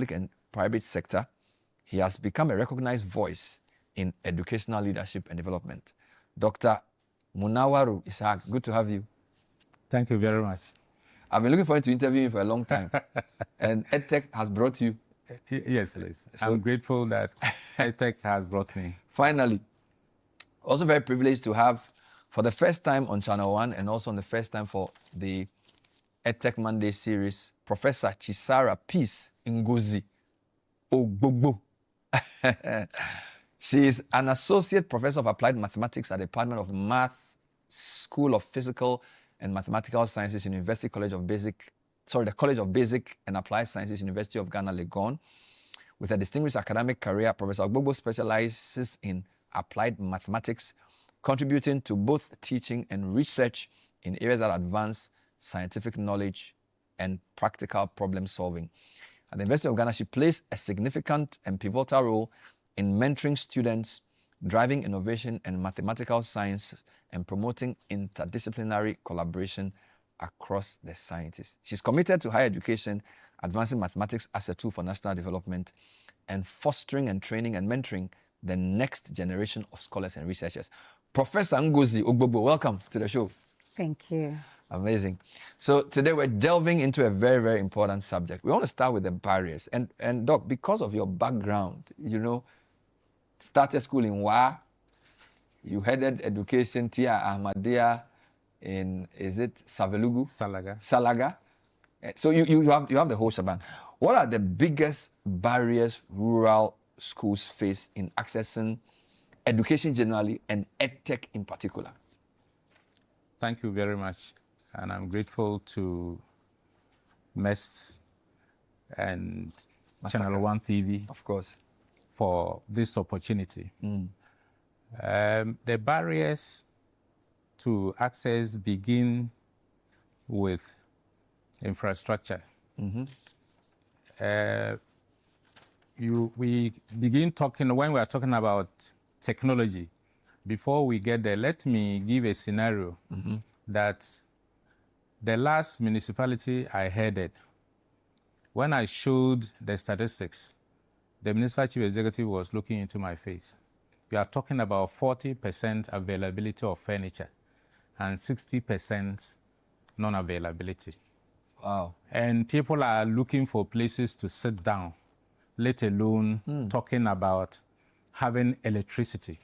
public and private sector, he has become a recognized voice in educational leadership and development. Dr. Munawaru Ishaq, good to have you. Thank you very much. I've been looking forward to interviewing you for a long time. And Edtech has brought you. Yes, it is. So, I'm grateful that Edtech has brought me. Finally, also very privileged to have, for the first time on Channel 1 and also on the first time for the Edtech Monday series, Professor Chisara Peace Ngozi Ogbogbo. She is an associate professor of applied mathematics at the Department of Math, School of Physical and Mathematical Sciences, the College of Basic and Applied Sciences, University of Ghana, Legon. With a distinguished academic career, Professor Ogbogbo specializes in applied mathematics, contributing to both teaching and research in areas that advance scientific knowledge and practical problem solving. At the University of Ghana, she plays a significant and pivotal role in mentoring students, driving innovation in mathematical sciences, and promoting interdisciplinary collaboration across the sciences. She's committed to higher education, advancing mathematics as a tool for national development, and fostering and training and mentoring the next generation of scholars and researchers. Professor Ngozi Ogbogbo, welcome to the show. Thank you. Amazing. So today we're delving into a very, very important subject. We want to start with the barriers. And Doc, because of your background, you know, started school in Wa, you headed education, Tia Ahmadiyya in, is it Savelugu? Salaga. Salaga. So you have the whole shebang. What are the biggest barriers rural schools face in accessing education generally and EdTech in particular? Thank you very much. And I'm grateful to MEST and Channel 1 TV, of course, for this opportunity. The barriers to access begin with infrastructure. We begin talking, when we are talking about technology, before we get there, let me give a scenario that the last municipality I headed, when I showed the statistics, the municipal chief executive was looking into my face. We are talking about 40% availability of furniture and 60% non-availability. Wow. And people are looking for places to sit down, let alone talking about having electricity.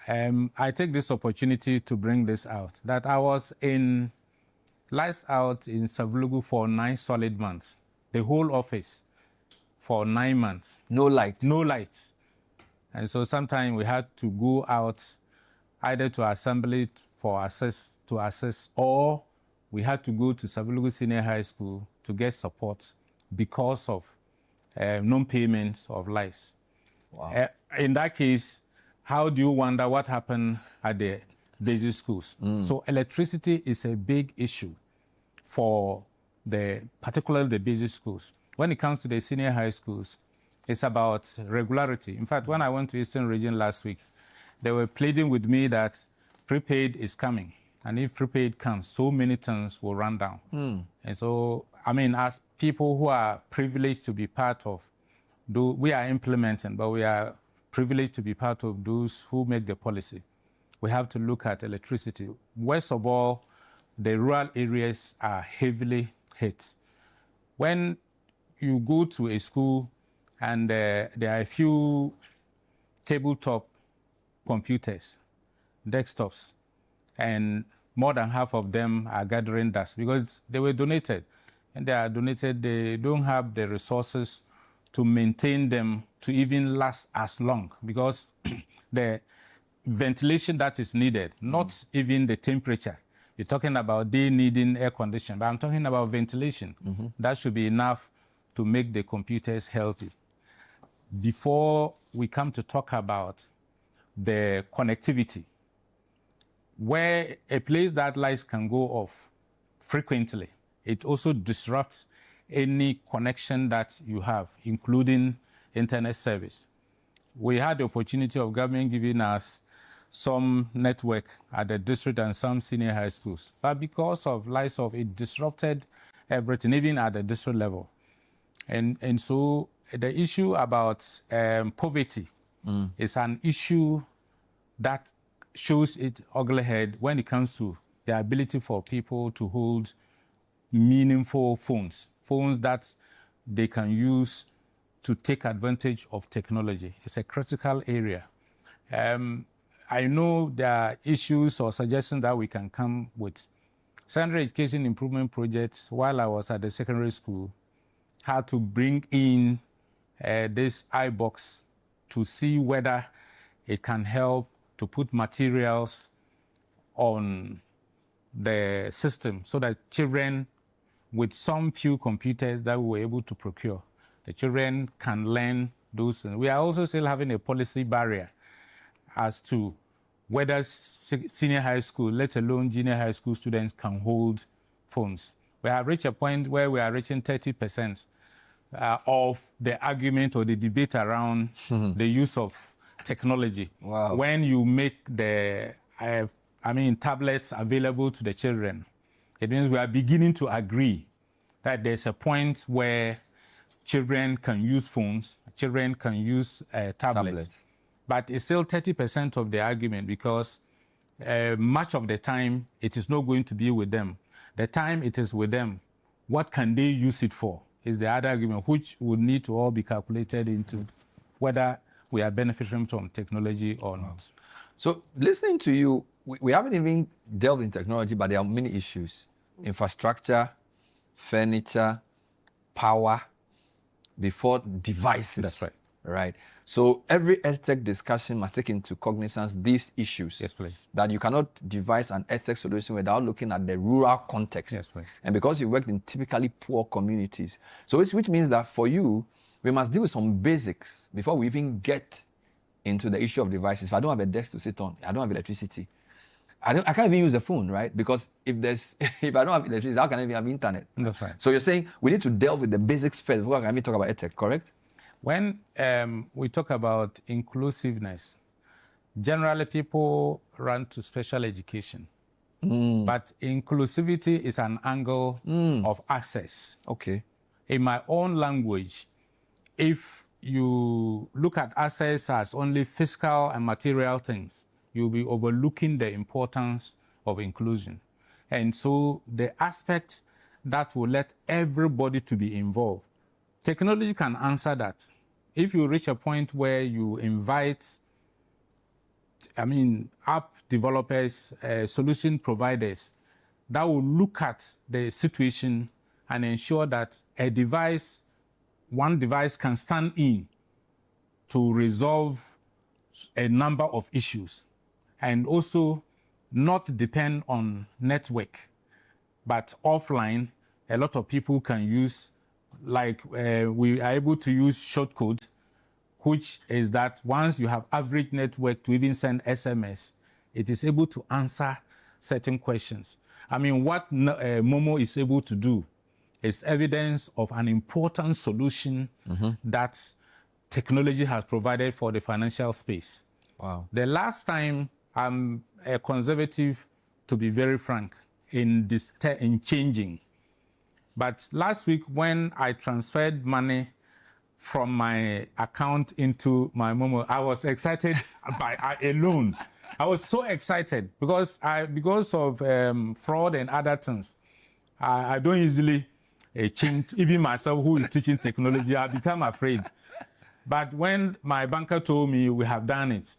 I take this opportunity to bring this out, that I was in lights out in Savelugu for 9 solid months, the whole office for 9 months. No light? No lights. And so sometimes we had to go out either to assembly for access, or we had to go to Savelugu Senior High School to get support because of non-payment of lights. Wow. In that case, how do you wonder what happened at the basic schools? So electricity is a big issue for particularly the basic schools. When it comes to the senior high schools, it's about regularity. In fact, when I went to Eastern Region last week, they were pleading with me that prepaid is coming. And if prepaid comes, so many tons will run down. And so, I mean, as people who are privileged to be part of, we are implementing, but we are privileged to be part of those who make the policy. We have to look at electricity. Worst of all, the rural areas are heavily hit. When you go to a school and there are a few tabletop computers, desktops, and more than half of them are gathering dust because they were donated. And they are donated, they don't have the resources to maintain them to even last as long because the ventilation that is needed, not even the temperature. You're talking about they needing air conditioning, but I'm talking about ventilation. That should be enough to make the computers healthy. Before we come to talk about the connectivity, where a place that lights can go off frequently, it also disrupts any connection that you have, including internet service. We had the opportunity of government giving us some network at the district and some senior high schools. But because of lights off, it disrupted everything, even at the district level. And so the issue about poverty is an issue that shows its ugly head when it comes to the ability for people to hold meaningful phones that they can use to take advantage of technology. It's a critical area. I know there are issues or suggestions that we can come with. Secondary education improvement projects, while I was at the secondary school, had to bring in this iBox to see whether it can help to put materials on the system so that children with some few computers that we were able to procure, the children can learn those. We are also still having a policy barrier as to whether senior high school, let alone junior high school students can hold phones. We have reached a point where we are reaching 30% of the argument or the debate around the use of technology. Wow. When you make the, tablets available to the children, it means we are beginning to agree that there's a point where children can use phones, children can use tablets. But it's still 30% of the argument because much of the time it is not going to be with them. The time it is with them, what can they use it for is the other argument, which would need to all be calculated into whether we are benefiting from technology or not. So listening to you, we haven't even delved in technology, but there are many issues. Infrastructure, furniture, power, before devices. That's right. Right. So every Edtech discussion must take into cognizance these issues. Yes, please. That you cannot devise an Edtech solution without looking at the rural context. Yes, please. And because you worked in typically poor communities. So which means that for you, we must deal with some basics before we even get into the issue of devices. If I don't have a desk to sit on, I don't have electricity. I can't even use the phone, right? Because if I don't have electricity, how can I even have internet? That's right. So you're saying we need to delve with the basics first before we can even talk about Edtech, correct? When we talk about inclusiveness, generally people run to special education. But inclusivity is an angle of access. Okay. In my own language, if you look at access as only physical and material things, you'll be overlooking the importance of inclusion. And so the aspect that will let everybody to be involved, technology can answer that. If you reach a point where you invite, app developers, solution providers, that will look at the situation and ensure that one device can stand in to resolve a number of issues and also not depend on network, but offline, a lot of people can use, we are able to use shortcode, which is that once you have average network to even send SMS, it is able to answer certain questions. What Momo is able to do is evidence of an important solution that technology has provided for the financial space. Wow. The last time, I'm a conservative, to be very frank, in changing. But last week, when I transferred money from my account into my Momo, I was excited by a loan. I was so excited because of fraud and other things. I don't easily change. Even myself, who is teaching technology, I become afraid. But when my banker told me we have done it,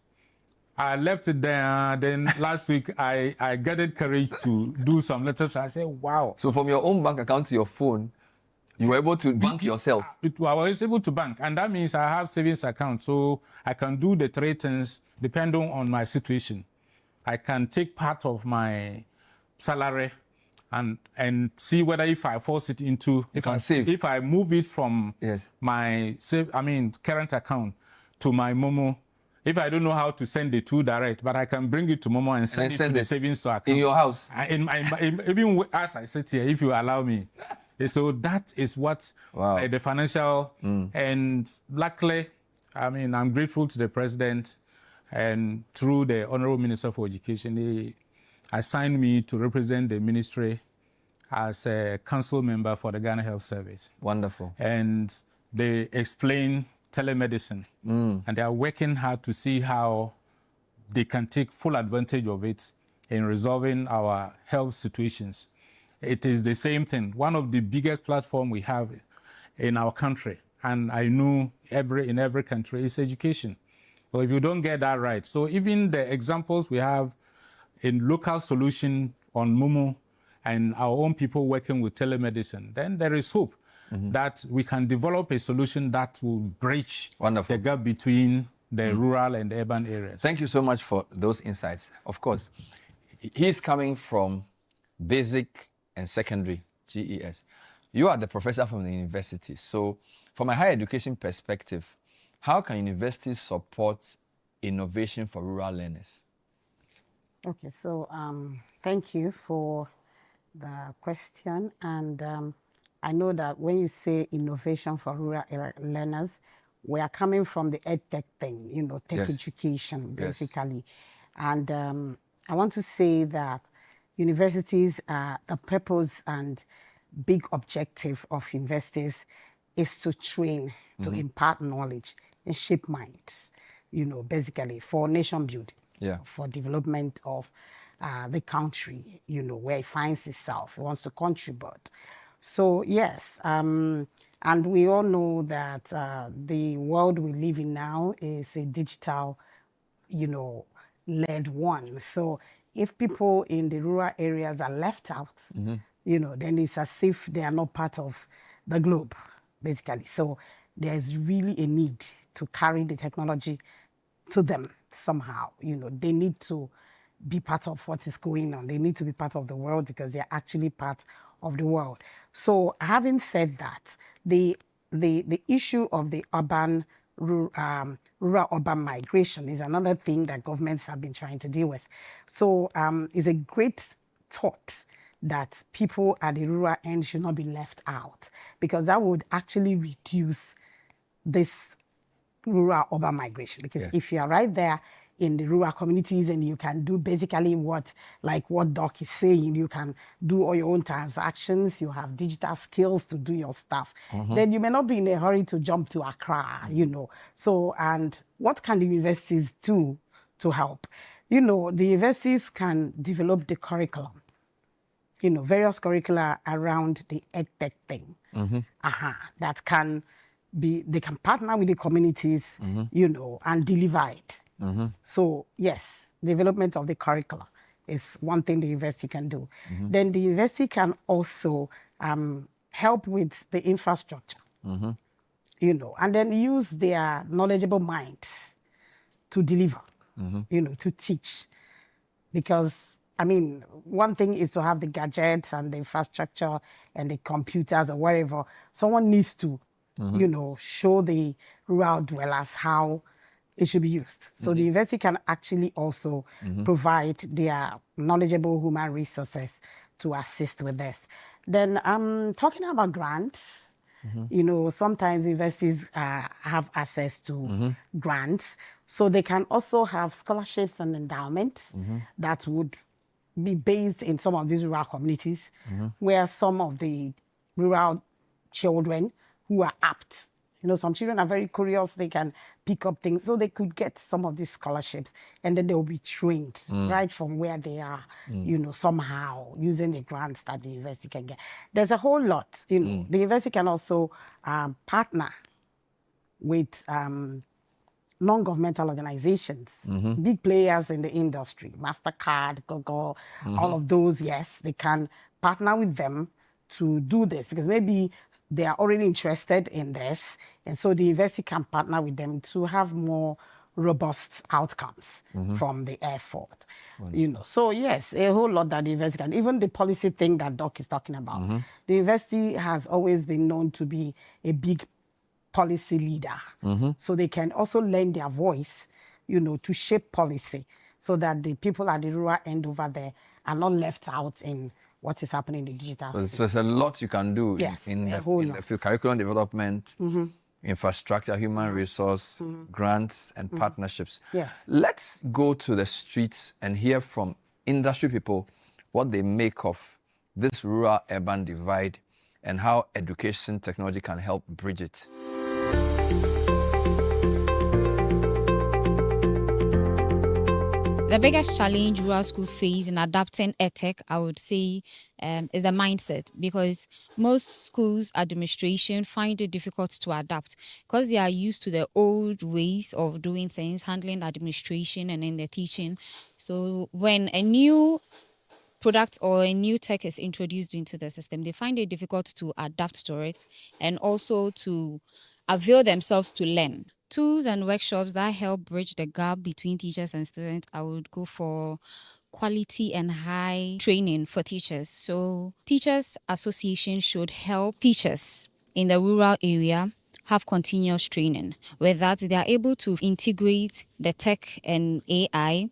I left it there. Then last week, I gathered courage to do some letters. I said, wow. So from your own bank account to your phone, you were able to bank yourself? I was able to bank. And that means I have savings account. So I can do the 3 things depending on my situation. I can take part of my salary and see whether if I force it into, if I move it from my current account to my Momo. If I don't know how to send the 2 direct, but I can bring it to Momo and send it to the savings to account. In your house? Even as I sit here, if you allow me. So that is what the financial, and luckily, I'm grateful to the president and through the Honorable Minister for Education, he assigned me to represent the ministry as a council member for the Ghana Health Service. Wonderful. And they explain telemedicine. And they are working hard to see how they can take full advantage of it in resolving our health situations. It is the same thing. One of the biggest platforms we have in our country, and I know in every country, is education. So if you don't get that right, so even the examples we have in local solution on Momo and our own people working with telemedicine, then there is hope that we can develop a solution that will bridge the gap between the rural and the urban areas. Thank you so much for those insights. Of course, he's coming from basic and secondary, GES. You are the professor from the university. So from a higher education perspective, how can universities support innovation for rural learners? Okay, so thank you for the question. And I know that when you say innovation for rural learners, we are coming from the Edtech thing, tech education, basically. And I want to say that universities, the purpose and big objective of universities is to train, to impart knowledge and shape minds, basically for nation building, for development of the country, where it finds itself, it wants to contribute. So yes, and we all know that the world we live in now is a digital, led one. So if people in the rural areas are left out, then it's as if they are not part of the globe, basically. So there's really a need to carry the technology to them somehow. They need to be part of what is going on. They need to be part of the world because they're actually part of the world. So having said that, the issue of the rural-urban migration is another thing that governments have been trying to deal with. So it's a great thought that people at the rural end should not be left out, because that would actually reduce this rural-urban migration. Because if you are right there in the rural communities and you can do basically what Doc is saying, you can do all your own transactions, you have digital skills to do your stuff, then you may not be in a hurry to jump to Accra, So, and what can the universities do to help? The universities can develop the curriculum, various curricula around the Edtech thing, that can be, they can partner with the communities, and deliver it. So yes, development of the curricula is one thing the university can do. Then the university can also help with the infrastructure, and then use their knowledgeable minds to deliver, to teach. Because, one thing is to have the gadgets and the infrastructure and the computers or whatever. Someone needs to, show the rural dwellers how it should be used. So the university can actually also provide their knowledgeable human resources to assist with this. Then talking about grants, sometimes universities have access to grants. So they can also have scholarships and endowments that would be based in some of these rural communities, where some of the rural children who are apt, some children are very curious, they can pick up things, so they could get some of these scholarships, and then they will be trained right from where they are, somehow using the grants that the university can get. There's a whole lot, The university can also partner with non-governmental organizations, big players in the industry, MasterCard, Google, all of those, yes, they can partner with them to do this, because maybe they are already interested in this, and so the university can partner with them to have more robust outcomes from the effort. So yes, a whole lot that the university can, even the policy thing that Doc is talking about. The university has always been known to be a big policy leader. So they can also lend their voice, to shape policy, so that the people at the rural end over there are not left out in what is happening in the digital space. So there's a lot you can do in the field, curriculum development, infrastructure, human resource, grants, and partnerships. Let's go to the streets and hear from industry people what they make of this rural-urban divide and how education technology can help bridge it. The biggest challenge rural schools face in adapting Edtech, I would say, is the mindset, because most schools administration find it difficult to adapt because they are used to the old ways of doing things, handling administration and in the teaching. So when a new product or a new tech is introduced into the system, they find it difficult to adapt to it and also to avail themselves to learn. Tools and workshops that help bridge the gap between teachers and students, I would go for quality and high training for teachers. So Teachers Association should help teachers in the rural area have continuous training. With that, they are able to integrate the tech and AI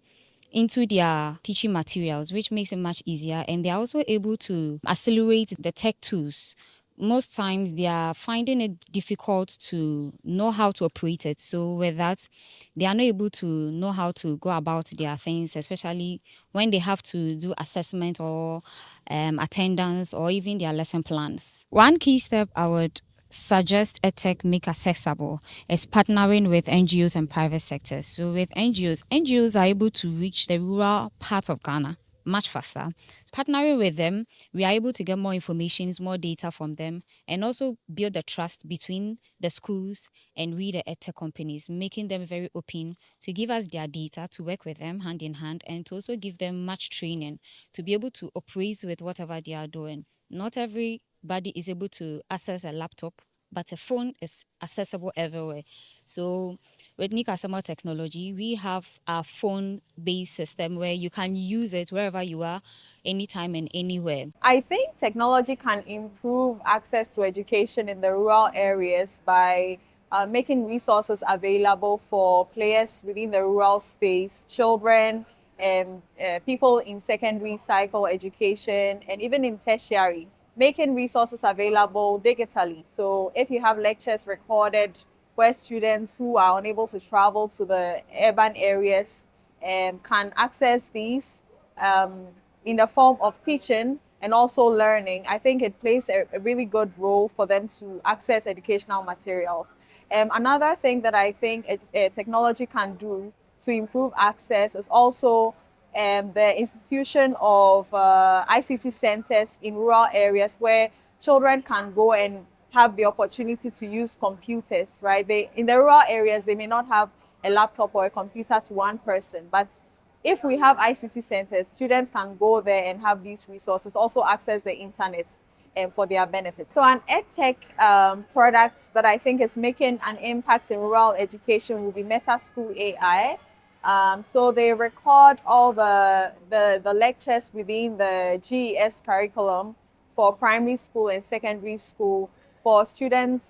into their teaching materials, which makes it much easier. And they're also able to accelerate the tech tools. Most times they are finding it difficult to know how to operate it. So with that, they are not able to know how to go about their things, especially when they have to do assessment or attendance or even their lesson plans. One key step I would suggest Edtech make accessible is partnering with NGOs and private sectors. So with NGOs are able to reach the rural part of Ghana much faster. Partnering with them, we are able to get more information, more data from them, and also build the trust between the schools and we, the Edtech companies, making them very open to give us their data, to work with them hand in hand, and to also give them much training to be able to operate with whatever they are doing. Not everybody is able to access a laptop, but a phone is accessible everywhere. So with Nikasama technology, we have a phone-based system where you can use it wherever you are, anytime and anywhere. I think technology can improve access to education in the rural areas by making resources available for players within the rural space, children, and people in secondary cycle education, and even in tertiary, making resources available digitally. So if you have lectures recorded where students who are unable to travel to the urban areas can access these in the form of teaching and also learning, I think it plays a really good role for them to access educational materials. Another thing that I think technology can do to improve access is also the institution of ICT centers in rural areas where children can go and have the opportunity to use computers, right? In the rural areas, they may not have a laptop or a computer to one person, but if we have ICT centers, students can go there and have these resources, also access the internet for their benefit. So an EdTech product that I think is making an impact in rural education will be Meta School AI. So they record all the lectures within the GES curriculum for primary school and secondary school for students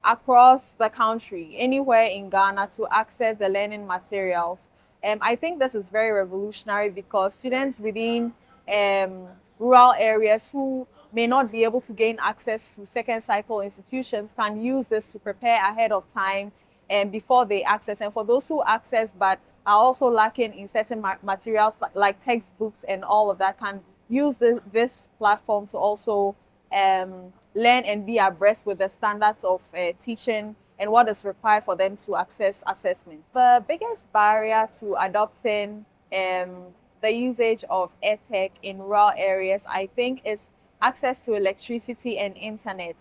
across the country, anywhere in Ghana, to access the learning materials. I think this is very revolutionary because students within rural areas who may not be able to gain access to second cycle institutions can use this to prepare ahead of time and before they access. And for those who access but are also lacking in certain materials like textbooks and all of that, can use this platform to also learn and be abreast with the standards of teaching and what is required for them to access assessments. The biggest barrier to adopting the usage of EdTech in rural areas, I think, is access to electricity and internet.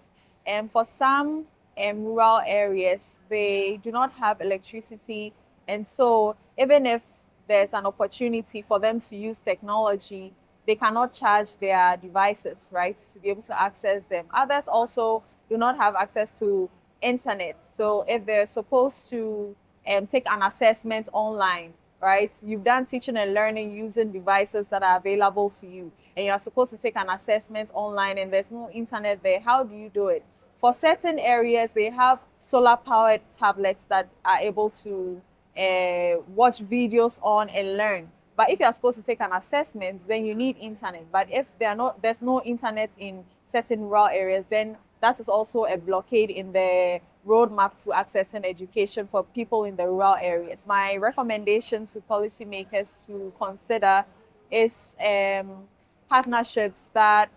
And for some rural areas, they do not have electricity. And so even if there's an opportunity for them to use technology, they cannot charge their devices, right, to be able to access them. Others also do not have access to internet. So if they're supposed to take an assessment online, right, you've done teaching and learning using devices that are available to you, and you're supposed to take an assessment online and there's no internet there, how do you do it? For certain areas, they have solar-powered tablets that are able to watch videos on and learn. But if you're supposed to take an assessment, then you need internet. But if there's no internet in certain rural areas, then that is also a blockade in the roadmap to accessing education for people in the rural areas. My recommendation to policymakers to consider is partnerships that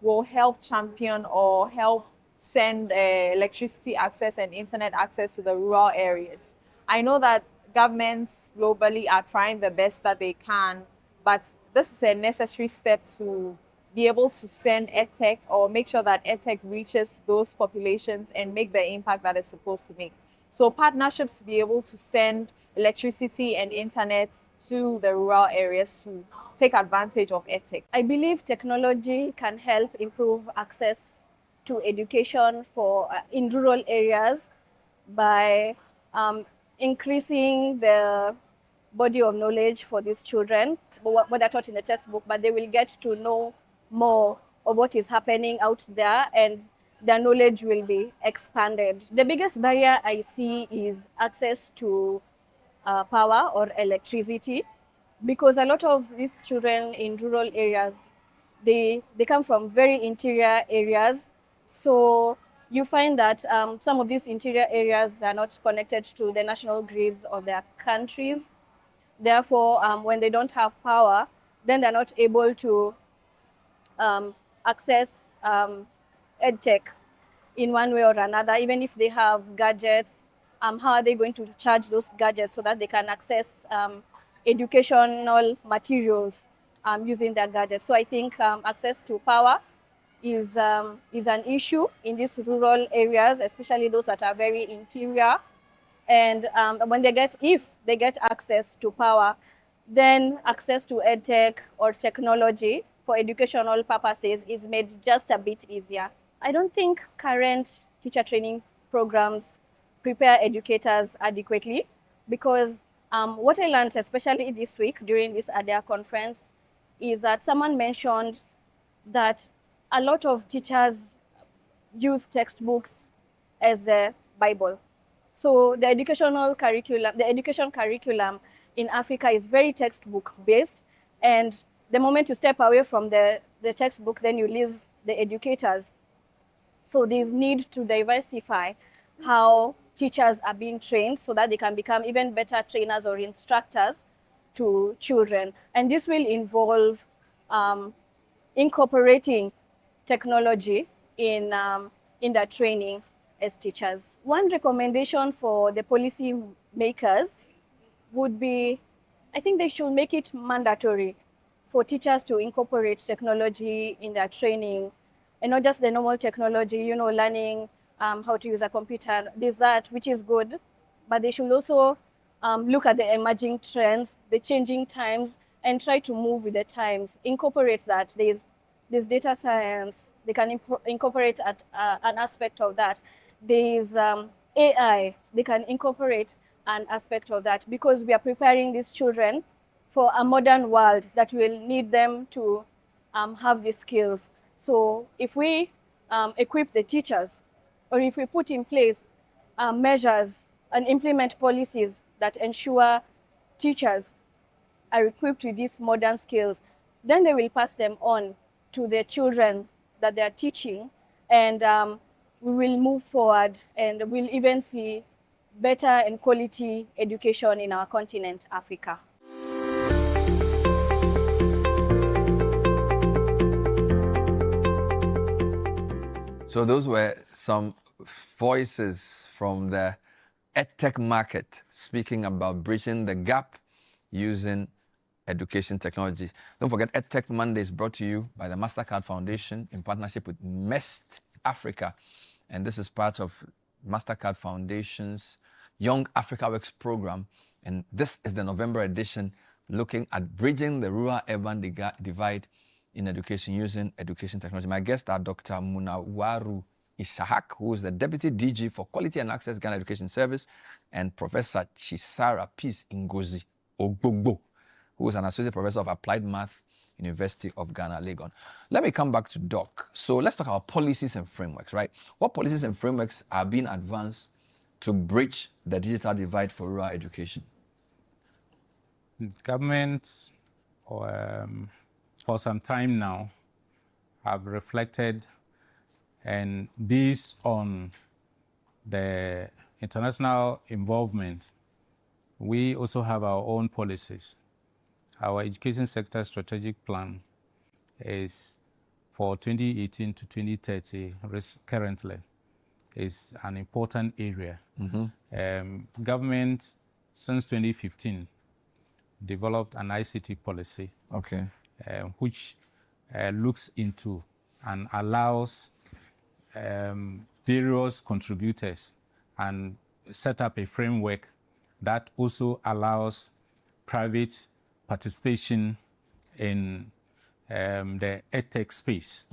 will help champion or help send electricity access and internet access to the rural areas. I know that governments globally are trying the best that they can, but this is a necessary step to be able to send Edtech or make sure that Edtech reaches those populations and make the impact that it's supposed to make. So partnerships to be able to send electricity and internet to the rural areas to take advantage of Edtech. I believe technology can help improve access to education for in rural areas by increasing the body of knowledge for these children, what they're taught in the textbook, but they will get to know more of what is happening out there, and their knowledge will be expanded. The biggest barrier I see is access to power or electricity, because a lot of these children in rural areas, they come from very interior areas. So you find that some of these interior areas are not connected to the national grids of their countries. Therefore, when they don't have power, then they're not able to access EdTech in one way or another. Even if they have gadgets, how are they going to charge those gadgets so that they can access educational materials using their gadgets? So I think access to power is an issue in these rural areas, especially those that are very interior. And if they get access to power, then access to EdTech or technology for educational purposes is made just a bit easier. I don't think current teacher training programs prepare educators adequately, because what I learned, especially this week during this ADEA conference, is that someone mentioned that a lot of teachers use textbooks as a Bible. So the education curriculum in Africa is very textbook based, and the moment you step away from the textbook, then you lose the educators. So there's need to diversify how teachers are being trained so that they can become even better trainers or instructors to children. And this will involve incorporating technology in the training as teachers. One recommendation for the policy makers would be, I think they should make it mandatory for teachers to incorporate technology in their training, and not just the normal technology, learning how to use a computer. There's that, which is good, but they should also look at the emerging trends, the changing times, and try to move with the times. Incorporate that. There's data science. They can incorporate an aspect of that. There's AI. They can incorporate an aspect of that, because we are preparing these children for a modern world that will need them to have these skills. So if we equip the teachers, or if we put in place measures and implement policies that ensure teachers are equipped with these modern skills, then they will pass them on to the children that they are teaching, and we will move forward, and we'll even see better and quality education in our continent, Africa. So those were some voices from the EdTech market speaking about bridging the gap using education technology. Don't forget, EdTech Monday is brought to you by the MasterCard Foundation in partnership with MEST Africa. And this is part of MasterCard Foundation's Young Africa Works program. And this is the November edition, looking at bridging the rural-urban divide in education using education technology. My guests are Dr. Munawaru Ishahak, who is the Deputy DG for Quality and Access Ghana Education Service, and Professor Chisara Peace Ngozi Ogbogbo, who is an Associate Professor of Applied Math, University of Ghana, Legon. Let me come back to Doc. So let's talk about policies and frameworks, right? What policies and frameworks are being advanced to bridge the digital divide for rural education? Governments, for some time now, have reflected, and based on the international involvement, we also have our own policies. Our education sector strategic plan is for 2018 to 2030 currently is an important area. Government, since 2015, developed an ICT policy, Okay. which looks into and allows various contributors and set up a framework that also allows private participation in the Edtech space.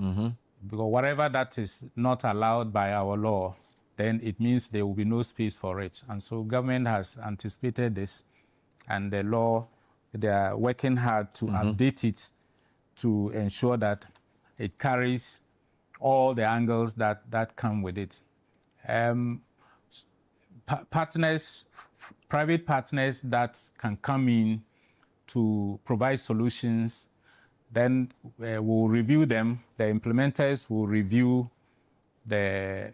Because whatever that is not allowed by our law, then it means there will be no space for it. And so government has anticipated this, and the law, they are working hard to update it to ensure that it carries all the angles that come with it. Partners, private partners that can come in to provide solutions, then we'll review them. The implementers will review the,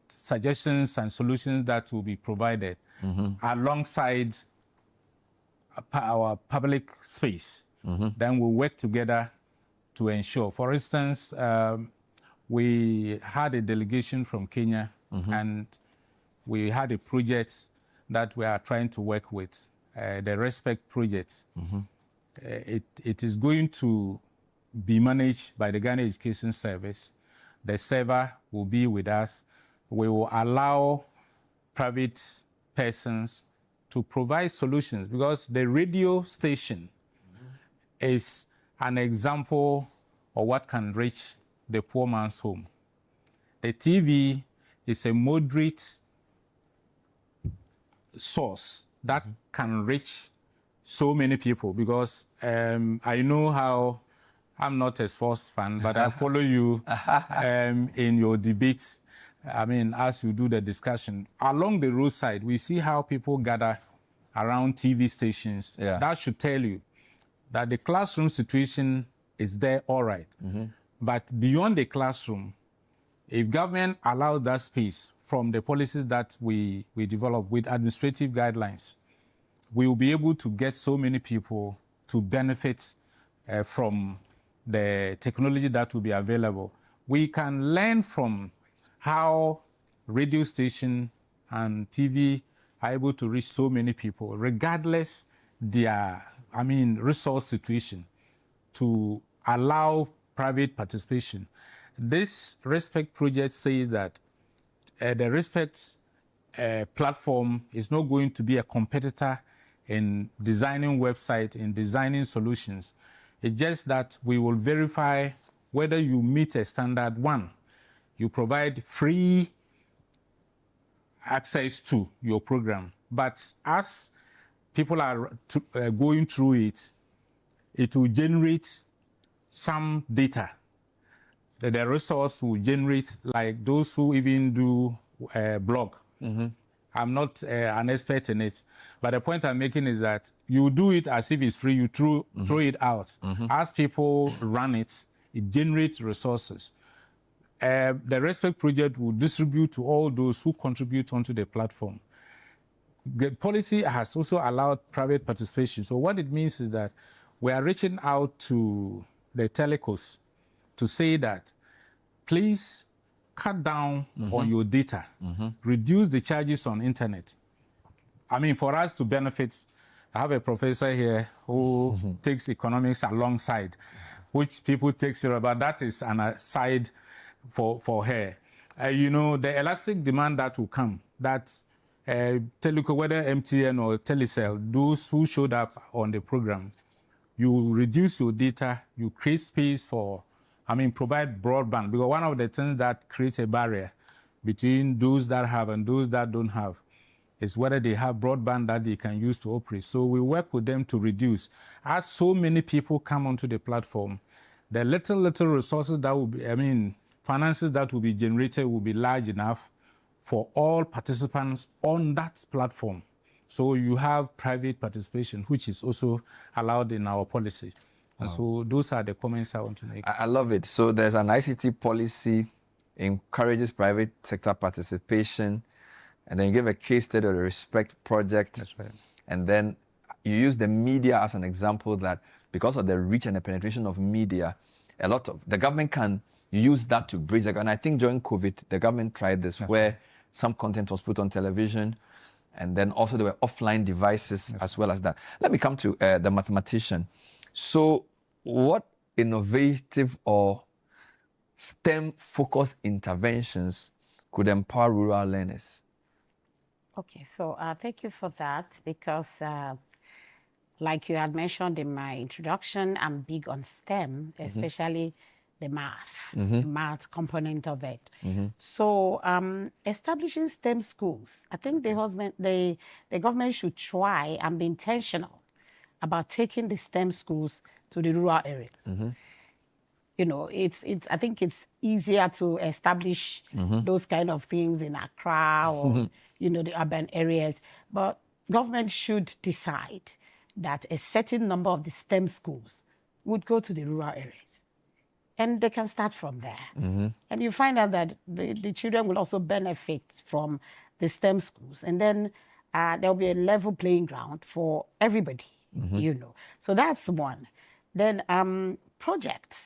suggestions and solutions that will be provided alongside our public space. Then we'll work together to ensure. For instance, we had a delegation from Kenya, and we had a project that we are trying to work with, the Respect project. It is going to be managed by the Ghana Education Service. The server will be with us. We will allow private persons to provide solutions, because the radio station is an example of what can reach the poor man's home. The TV is a moderate source that can reach so many people, because I know how, I'm not a sports fan, but I follow you in your debates. As you do the discussion. Along the roadside, we see how people gather around TV stations. Yeah. That should tell you that the classroom situation is there, all right. But beyond the classroom, if government allows that space from the policies that we develop with administrative guidelines, we will be able to get so many people to benefit from the technology that will be available. We can learn from how radio station and TV are able to reach so many people, regardless their, resource situation, to allow private participation. This Respect project says that the Respect platform is not going to be a competitor in designing websites, in designing solutions. It's just that we will verify whether you meet a standard. One, you provide free access to your program. But as people are going through it, it will generate some data. The resource will generate, like those who even do blog. I'm not an expert in it, but the point I'm making is that you do it as if it's free, you throw it out. As people run it, it generates resources. The Respect project will distribute to all those who contribute onto the platform. The policy has also allowed private participation. So what it means is that we are reaching out to the telecos to say that, please cut down on your data, reduce the charges on internet. For us to benefit, I have a professor here who takes economics alongside, which people take serious, but that is an aside for her. The elastic demand that will come, that telecom, whether MTN or Telecel, those who showed up on the program, you reduce your data, you create space for, provide broadband. Because one of the things that creates a barrier between those that have and those that don't have is whether they have broadband that they can use to operate. So we work with them to reduce. As so many people come onto the platform, the little resources that will be, finances that will be generated will be large enough for all participants on that platform. So you have private participation, which is also allowed in our policy. And so those are the comments I want to make. I love it. So there's an ICT policy, encourages private sector participation, and then you give a case study of the Respect project. That's right. And then you use the media as an example, that because of the reach and the penetration of media, a lot of. The government can use that to bridge the gap. And I think during COVID, the government tried this where some content was put on television, and then also there were offline devices as well as that. Let me come to the mathematician. So what innovative or STEM-focused interventions could empower rural learners? Okay, so thank you for that, because like you had mentioned in my introduction, I'm big on STEM, especially the math component of it. So establishing STEM schools, I think the government should try and be intentional about taking the STEM schools to the rural areas. You know, I think it's easier to establish those kind of things in Accra or, you know, the urban areas. But government should decide that a certain number of the STEM schools would go to the rural areas. And they can start from there. And you find out that the children will also benefit from the STEM schools. And then there'll be a level playing ground for everybody, you know. So that's one. Then projects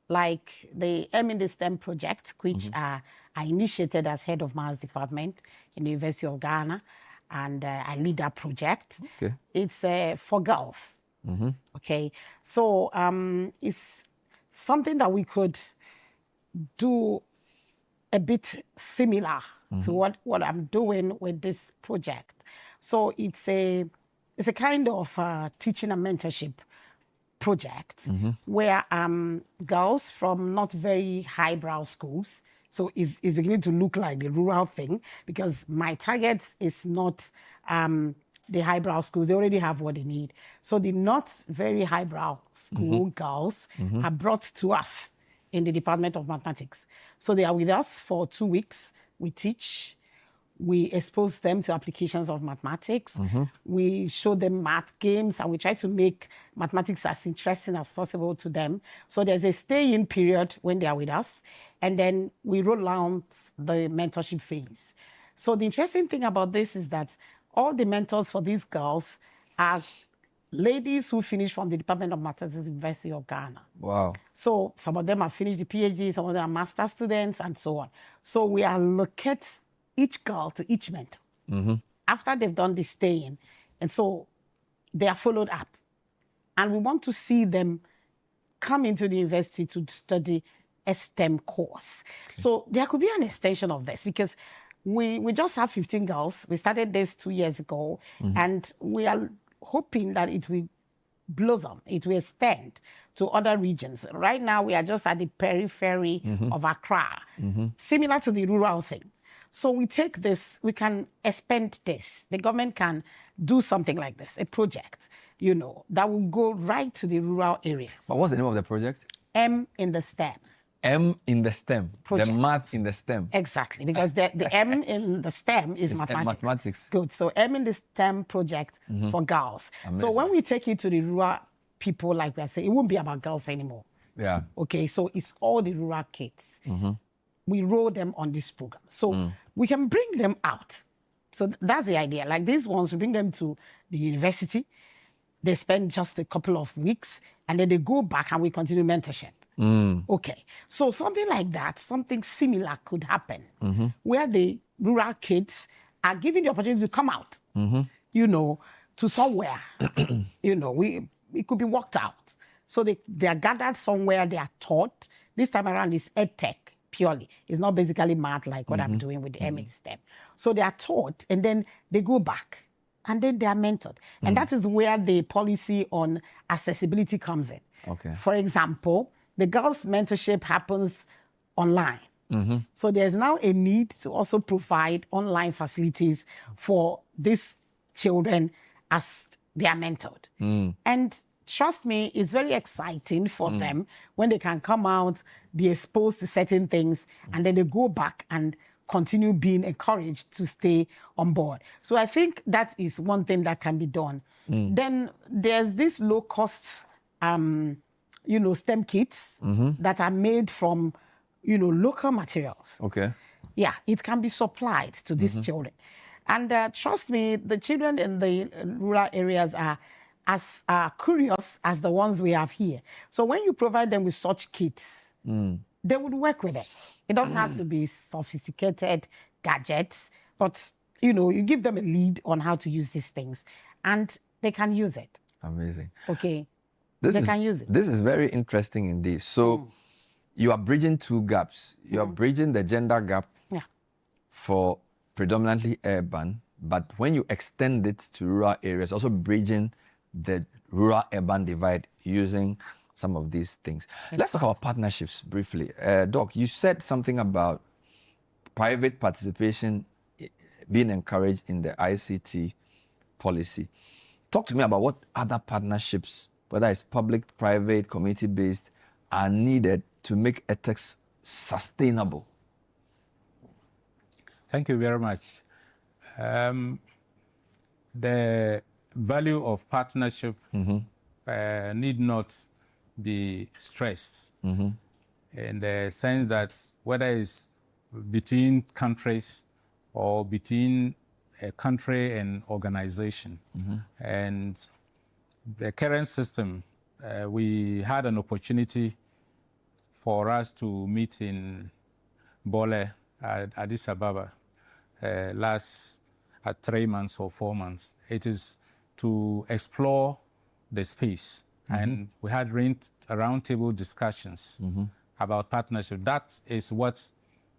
like the M in the STEM project, which are initiated as head of maths department in the University of Ghana, and I lead that project. Okay. It's for girls. Okay, so it's something that we could do a bit similar to what I'm doing with this project. So it's a kind of teaching and mentorship project where girls from not very highbrow schools, so it's beginning to look like the rural thing, because my target is not the highbrow schools. They already have what they need. So the not very highbrow school girls are brought to us in the Department of Mathematics. So they are with us for 2 weeks. We teach. We expose them to applications of mathematics. We show them math games, and we try to make mathematics as interesting as possible to them. So there's a stay-in period when they are with us, and then we roll out the mentorship phase. So the interesting thing about this is that all the mentors for these girls are ladies who finished from the Department of Mathematics, University of Ghana. Wow. So some of them have finished the PhD, some of them are master students, and so on. So we allocate each girl to each mentor after they've done the stay-in. And so they are followed up. And we want to see them come into the university to study a STEM course. So there could be an extension of this, because we just have 15 girls. We started this 2 years ago, and we are hoping that it will blossom, it will extend to other regions. Right now, we are just at the periphery of Accra, similar to the rural thing. So we take this, we can expand this. The government can do something like this, a project, you know, that will go right to the rural areas. But what's the name of the project? M in the STEM. M in the STEM. Project. The math in the STEM. Exactly, because the M in the STEM is mathematics. Mathematics. Good. So M in the STEM project for girls. Amazing. So when we take it to the rural people, like we are saying, it won't be about girls anymore. Yeah. Okay, so it's all the rural kids. We roll them on this program. So we can bring them out. So that's the idea. Like these ones, we bring them to the university. They spend just a couple of weeks, and then they go back and we continue mentorship. Okay, so something like that, something similar could happen, where the rural kids are given the opportunity to come out, you know, to somewhere, you know, it could be worked out. So they are gathered somewhere, they are taught. This time around is Edtech purely. It's not basically math like what I'm doing with the M in STEM. So they are taught, and then they go back, and then they are mentored. And that is where the policy on accessibility comes in. Okay. For example, the girls' mentorship happens online. So there's now a need to also provide online facilities for these children as they are mentored. And trust me, it's very exciting for them when they can come out, be exposed to certain things, and then they go back and continue being encouraged to stay on board. So I think that is one thing that can be done. Then there's this low-cost you know, STEM kits that are made from, you know, local materials. Okay. Yeah, it can be supplied to these children. And trust me, the children in the rural areas are as curious as the ones we have here. So when you provide them with such kits, they would work with it. It doesn't have to be sophisticated gadgets, but you give them a lead on how to use these things, and they can use it. Amazing. Okay. They can use it. This is very interesting indeed. So you are bridging two gaps. You are bridging the gender gap for predominantly urban, but when you extend it to rural areas, also bridging the rural-urban divide using some of these things. Let's talk about partnerships briefly. Doc, you said something about private participation being encouraged in the ICT policy. Talk to me about what other partnerships, whether it's public, private, community-based, are needed to make Edtech sustainable. Thank you very much. The value of partnership need not be stressed in the sense that whether it's between countries or between a country and organization. And the current system, we had an opportunity for us to meet in Bole, Addis Ababa, last 3 months or 4 months. It is to explore the space. And we had roundtable discussions about partnership. That is what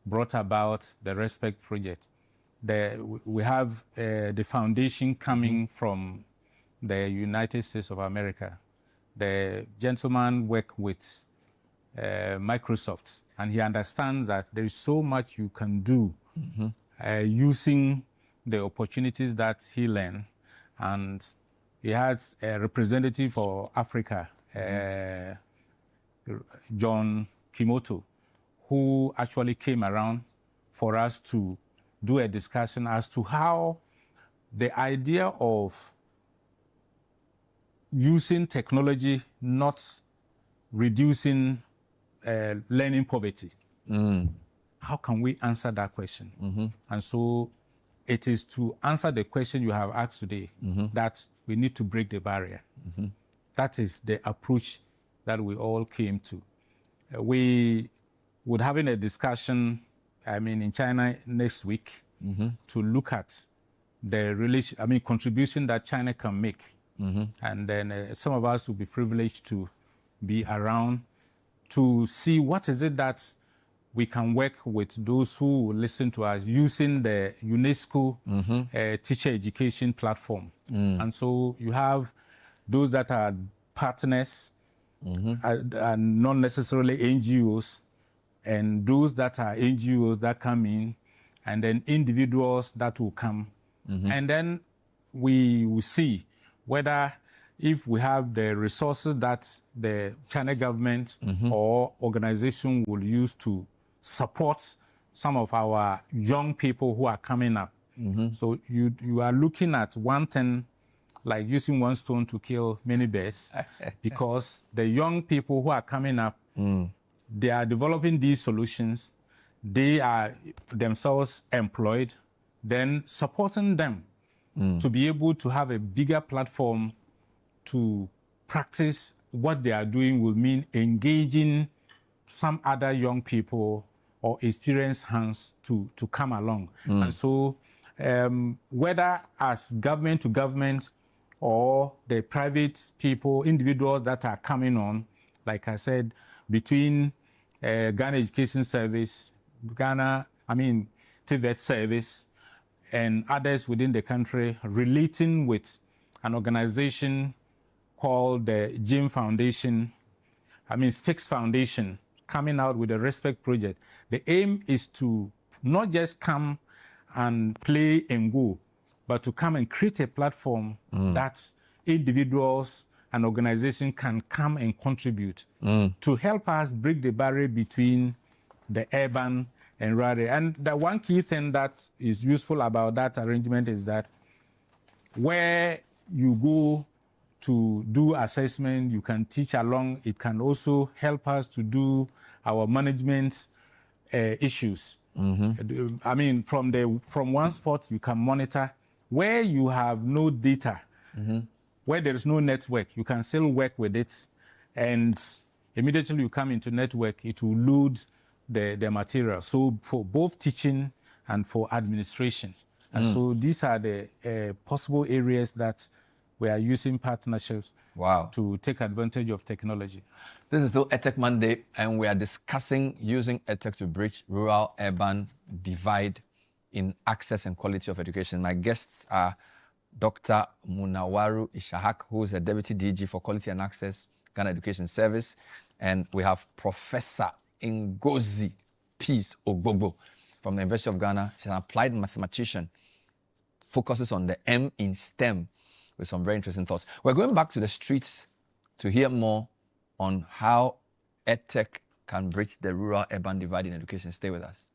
brought about the Respect Project. We have the foundation coming from the United States of America. The gentleman worked with Microsoft, and he understands that there is so much you can do using the opportunities that he learned. And he has a representative for Africa, John Kimoto, who actually came around for us to do a discussion as to how the idea of using technology, not reducing learning poverty. How can we answer that question? And so it is to answer the question you have asked today that we need to break the barrier. That is the approach that we all came to. We would having a discussion, in China next week to look at the contribution that China can make. And then some of us will be privileged to be around to see what is it that we can work with those who will listen to us using the UNESCO teacher education platform. And so you have those that are partners and not necessarily NGOs, and those that are NGOs that come in, and then individuals that will come. And then we will see whether if we have the resources that the China government or organization will use to support some of our young people who are coming up. So you are looking at one thing, like using one stone to kill many birds, because the young people who are coming up, they are developing these solutions. They are themselves employed, then supporting them to be able to have a bigger platform to practice what they are doing will mean engaging some other young people or experienced hands to come along. And so whether as government to government or the private people, individuals that are coming on, like I said, between Ghana Education Service, TVET Service, and others within the country relating with an organization called the Jim Foundation, Spix Foundation, coming out with a Respect Project. The aim is to not just come and play and go, but to come and create a platform that individuals and organizations can come and contribute to help us break the barrier between the urban and rural. And the one key thing that is useful about that arrangement is that where you go to do assessment, you can teach along. It can also help us to do our management issues. From one spot, you can monitor. Where you have no data, where there is no network, you can still work with it, and immediately you come into network, it will load the material. So for both teaching and for administration. And so these are the possible areas that we are using partnerships to take advantage of technology. This is still Edtech Monday, and we are discussing using Edtech to bridge rural-urban divide in access and quality of education. My guests are Dr. Munawaru Ishahak, who is a Deputy DG for Quality and Access, Ghana Education Service, and we have Professor Ngozi Peace Ogbogbo from the University of Ghana. She's an applied mathematician, focuses on the M in STEM with some very interesting thoughts. We're going back to the streets to hear more on how Edtech can bridge the rural-urban divide in education. Stay with us.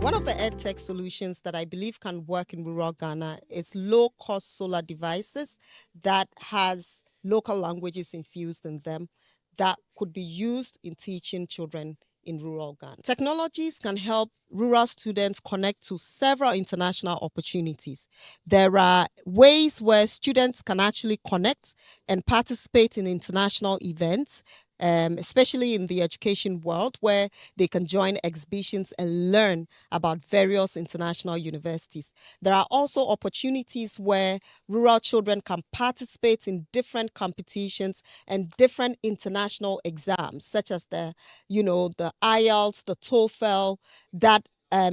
One of the Edtech solutions that I believe can work in rural Ghana is low-cost solar devices that has local languages infused in them that could be used in teaching children in rural Ghana. Technologies can help rural students connect to several international opportunities. There are ways where students can actually connect and participate in international events, especially in the education world, where they can join exhibitions and learn about various international universities. There are also opportunities where rural children can participate in different competitions and different international exams, such as the IELTS, the TOEFL, that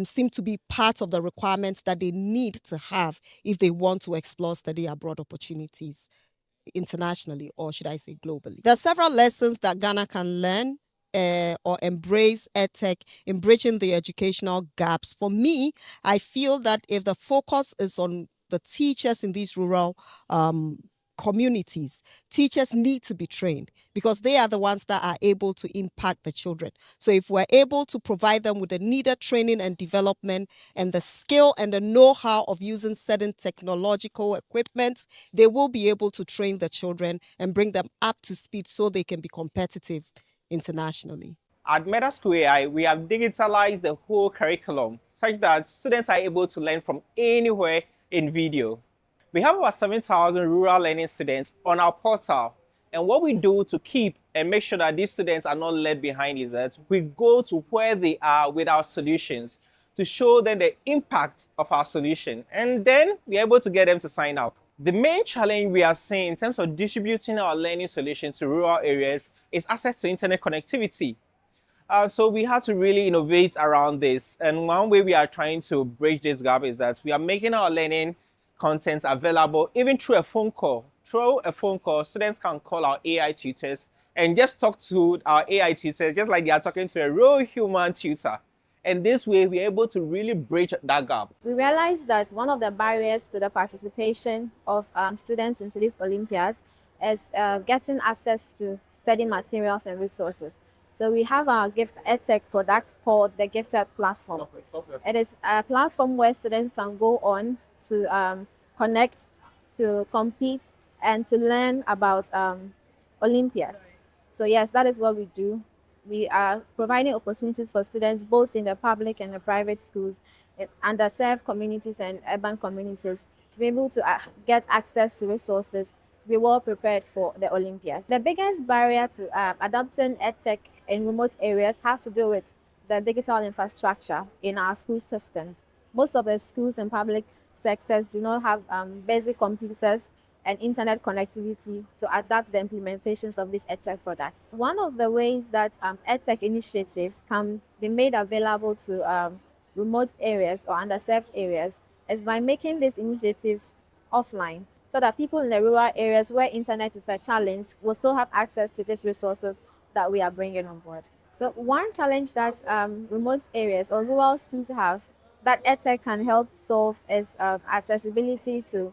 seem to be part of the requirements that they need to have if they want to explore study abroad opportunities internationally, or should I say globally. There are several lessons that Ghana can learn or embrace Edtech in bridging the educational gaps. For me, I feel that if the focus is on the teachers in these rural communities, teachers need to be trained because they are the ones that are able to impact the children. So if we're able to provide them with the needed training and development and the skill and the know-how of using certain technological equipment, they will be able to train the children and bring them up to speed so they can be competitive internationally. At Meta School AI, we have digitalized the whole curriculum such that students are able to learn from anywhere in video. We have about 7,000 rural learning students on our portal. And what we do to keep and make sure that these students are not left behind is that we go to where they are with our solutions to show them the impact of our solution. And then we're able to get them to sign up. The main challenge we are seeing in terms of distributing our learning solutions to rural areas is access to internet connectivity. So we have to really innovate around this. And one way we are trying to bridge this gap is that we are making our learning content available even through a phone call. Through a phone call, students can call our AI tutors and just talk to our AI tutors just like they are talking to a real human tutor. And this way, we're able to really bridge that gap. We realized that one of the barriers to the participation of students into these Olympiads is getting access to study materials and resources. So we have our Edtech product called the Gifted Platform. It is a platform where students can go on to connect, to compete, and to learn about Olympiads. So yes, that is what we do. We are providing opportunities for students both in the public and the private schools, in underserved communities and urban communities, to be able to get access to resources, to be well prepared for the Olympiads. The biggest barrier to adopting Edtech in remote areas has to do with the digital infrastructure in our school systems. Most of the schools and public sectors do not have basic computers and internet connectivity to adapt the implementations of these Edtech products. One of the ways that Edtech initiatives can be made available to remote areas or underserved areas is by making these initiatives offline, so that people in the rural areas where internet is a challenge will still have access to these resources that we are bringing on board. So one challenge that remote areas or rural schools have that Edtech can help solve is accessibility to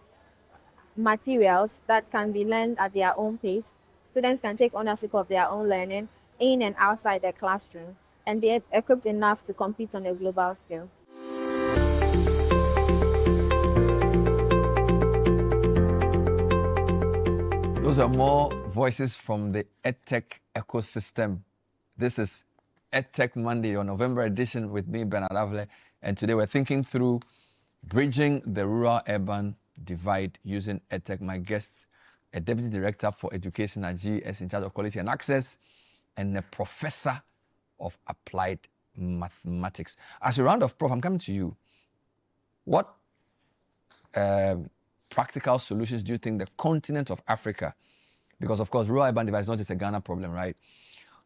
materials that can be learned at their own pace. Students can take ownership of their own learning in and outside the classroom and be equipped enough to compete on a global scale. Those are more voices from the Edtech ecosystem. This is Edtech Monday, your November edition with me, Bernard Avle, And today we're thinking through bridging the rural-urban divide using Edtech. My guest, a Deputy Director for Education at GS in charge of quality and access, and a Professor of Applied Mathematics. As we round off, Prof, I'm coming to you. What practical solutions do you think the continent of Africa, because of course rural-urban divide is not just a Ghana problem, right?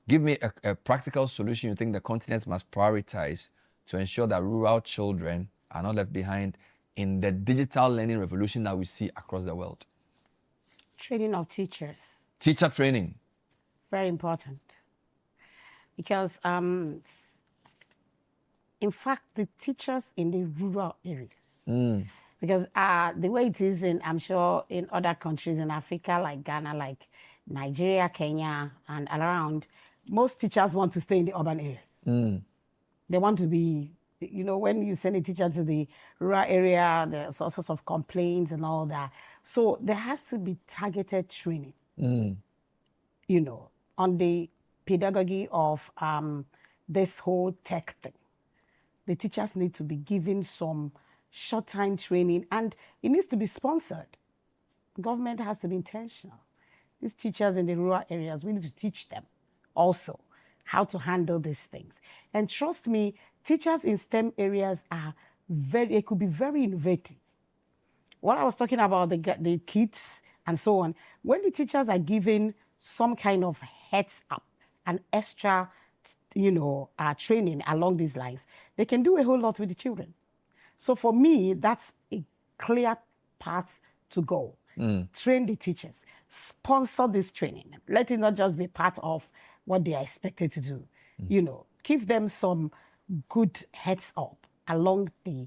Give me a practical solution you think the continent must prioritize to ensure that rural children are not left behind in the digital learning revolution that we see across the world. Training of teachers. Teacher training. Very important. Because, in fact, the teachers in the rural areas, because the way it is in, I'm sure, in other countries in Africa, like Ghana, like Nigeria, Kenya, and around, most teachers want to stay in the urban areas. They want to be, you know, when you send a teacher to the rural area, there's all sorts of complaints and all that. So there has to be targeted training, you know, on the pedagogy of this whole tech thing. The teachers need to be given some short-time training, and it needs to be sponsored. Government has to be intentional. These teachers in the rural areas, we need to teach them also how to handle these things. And trust me, teachers in STEM areas are they could be very innovative. What I was talking about, the kids and so on, when the teachers are given some kind of heads up and extra, you know, training along these lines, they can do a whole lot with the children. So for me, that's a clear path to go. Train the teachers, sponsor this training. Let it not just be part of what they are expected to do. You know, give them some good heads up along the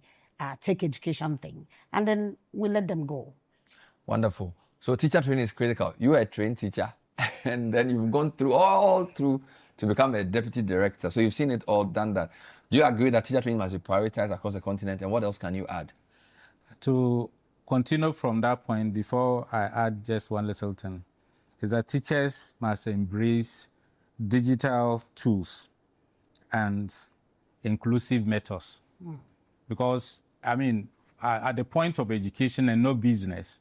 tech education thing, and then we let them go. Wonderful. So teacher training is critical. You are a trained teacher, and then you've gone through to become a deputy director. So you've seen it all, done that. Do you agree that teacher training must be prioritized across the continent? And what else can you add? To continue from that point, before I add just one little thing, is that teachers must embrace digital tools and inclusive methods. Because, I mean, at the point of education and no business,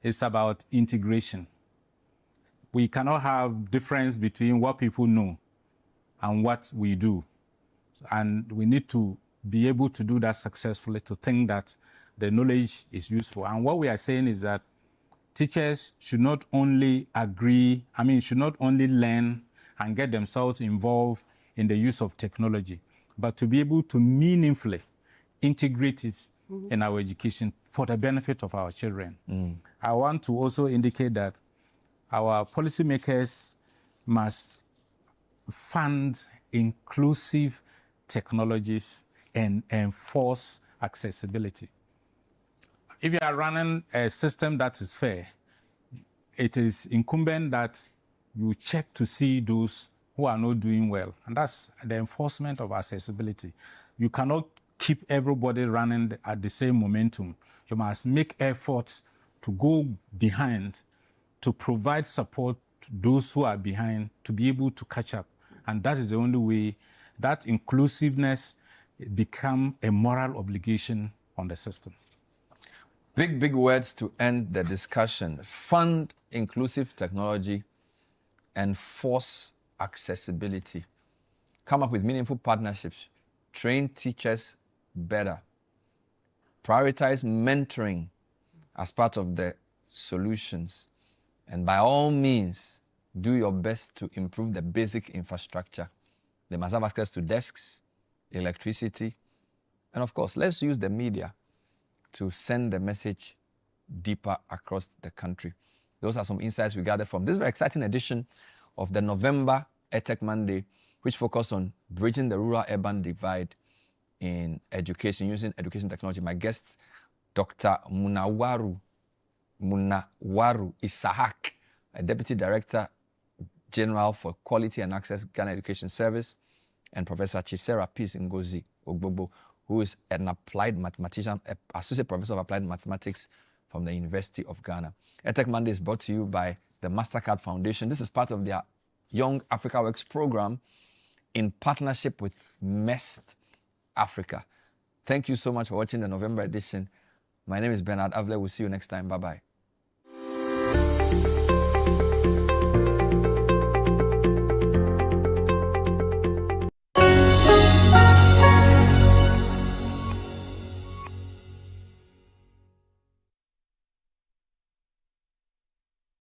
it's about integration. We cannot have difference between what people know and what we do. And we need to be able to do that successfully, to think that the knowledge is useful. And what we are saying is that teachers should not only should not only learn and get themselves involved in the use of technology, but to be able to meaningfully integrate it in our education for the benefit of our children. I want to also indicate that our policymakers must fund inclusive technologies and enforce accessibility. If you are running a system that is fair, it is incumbent that you check to see those who are not doing well. And that's the enforcement of accessibility. You cannot keep everybody running at the same momentum. You must make efforts to go behind, to provide support to those who are behind, to be able to catch up. And that is the only way that inclusiveness become a moral obligation on the system. Big words to end the discussion. Fund inclusive technology and force accessibility. Come up with meaningful partnerships. Train teachers better. Prioritize mentoring as part of the solutions. And by all means, do your best to improve the basic infrastructure. They must have access to desks, electricity, and of course, let's use the media to send the message deeper across the country. Those are some insights we gathered from this very exciting edition of the November Edtech Monday, which focused on bridging the rural-urban divide in education, using education technology. My guests, Dr. Munawaru Isahak, a Deputy Director General for Quality and Access, Ghana Education Service, and Professor Chisera Peace Ngozi Ogbobo, who is an applied mathematician, Associate Professor of Applied Mathematics from the University of Ghana. Edtech Monday is brought to you by the MasterCard Foundation. This is part of their Young Africa Works program in partnership with MEST Africa. Thank you so much for watching the November edition. My name is Bernard Avle. We'll see you next time. Bye-bye.